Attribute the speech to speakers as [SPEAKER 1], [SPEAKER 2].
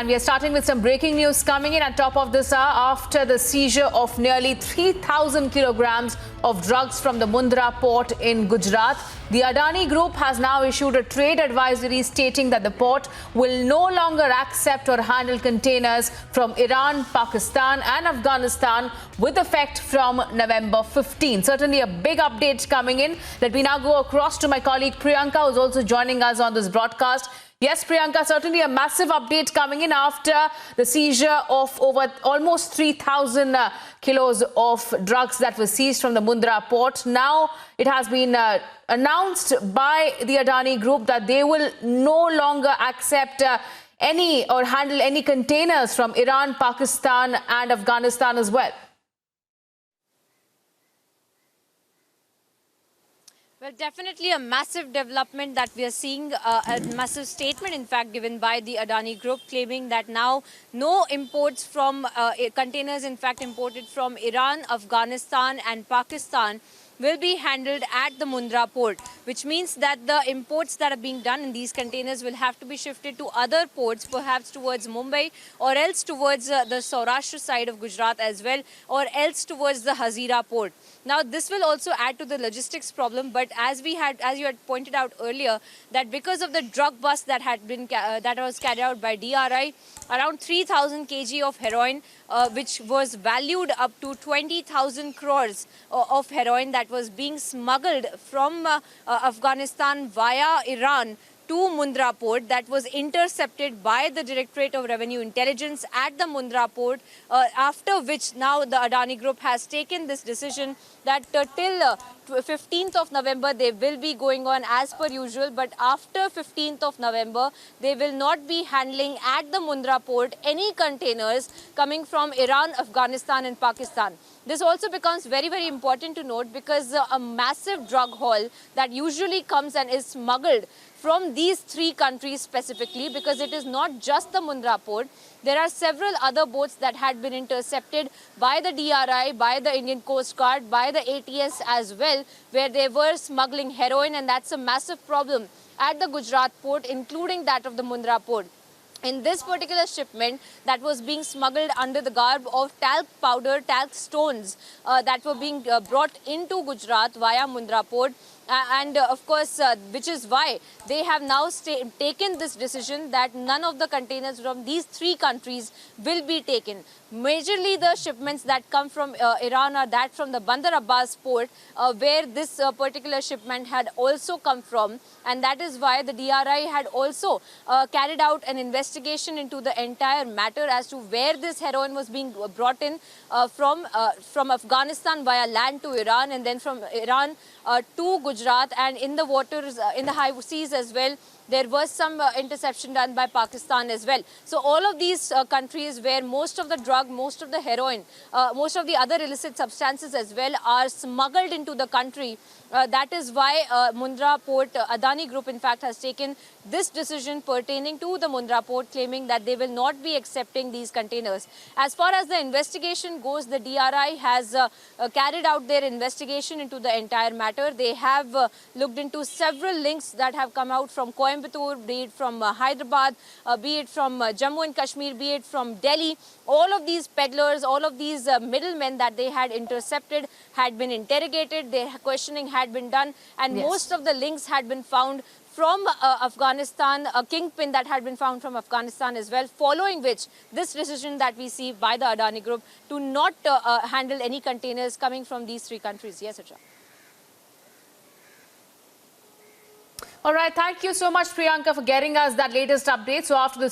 [SPEAKER 1] And we are starting with some breaking news coming in at top of this hour after the seizure of nearly 3,000 kilograms of drugs from the Mundra port in Gujarat. The Adani Group has now issued a trade advisory stating that the port will no longer accept or handle containers from Iran, Pakistan and Afghanistan with effect from November 15. Certainly a big update coming in. Let me now go across to my colleague Priyanka, who's also joining us on this broadcast. Yes, Priyanka, certainly a massive update coming in after the seizure of over almost 3,000 kilos of drugs that were seized from the Mundra port. Now it has been announced by the Adani Group that they will no longer accept any or handle any containers from Iran, Pakistan and Afghanistan as well.
[SPEAKER 2] Well, definitely a massive development that we are seeing, a massive statement, in fact, given by the Adani Group, claiming that now no imports from containers, in fact, imported from Iran, Afghanistan and Pakistan will be handled at the Mundra port, which means that the imports that are being done in these containers will have to be shifted to other ports, perhaps towards Mumbai or else towards the Saurashtra side of Gujarat as well, or else towards the Hazira port. Now, this will also add to the logistics problem, but as you had pointed out earlier, that because of the drug bust that was carried out by DRI, around 3,000 kg of heroin, which was valued up to 20,000 crores of heroin that was being smuggled from Afghanistan via Iran to Mundra port, that was intercepted by the Directorate of Revenue Intelligence at the Mundra port, after which now the Adani Group has taken this decision that till 15th of November they will be going on as per usual, but after 15th of November they will not be handling at the Mundra port any containers coming from Iran, Afghanistan and Pakistan. This also becomes very, very important to note because a massive drug haul that usually comes and is smuggled from these three countries specifically, because it is not just the Mundra port. There are several other boats that had been intercepted by the DRI, by the Indian Coast Guard, by the ATS as well, where they were smuggling heroin, and that's a massive problem at the Gujarat port, including that of the Mundra port. In this particular shipment that was being smuggled under the garb of talc powder, talc stones that were being brought into Gujarat via Mundra port. Of course, which is why they have now taken this decision that none of the containers from these three countries will be taken. Majorly the shipments that come from Iran are that from the Bandar Abbas port, where this particular shipment had also come from, and that is why the DRI had also carried out an investigation into the entire matter as to where this heroin was being brought in from Afghanistan via land to Iran, and then from Iran to Gujarat, and in the waters, in the high seas as well. There was some interception done by Pakistan as well. So all of these countries where most of the drug, most of the heroin, most of the other illicit substances as well are smuggled into the country. That is why Mundra port, Adani Group in fact has taken this decision pertaining to the Mundra port, claiming that they will not be accepting these containers. As far as the investigation goes, the DRI has carried out their investigation into the entire matter. They have looked into several links that have come out from Coimbatore, be it from Hyderabad, be it from Jammu and Kashmir, be it from Delhi. All of these peddlers, all of these middlemen that they had intercepted had been interrogated, their questioning had been done, and most of the links had been found from Afghanistan, a kingpin that had been found from Afghanistan as well, following which this decision that we see by the Adani Group to not handle any containers coming from these three countries. Yes, Acha.
[SPEAKER 1] All right, thank you so much, Priyanka, for getting us that latest update. So after the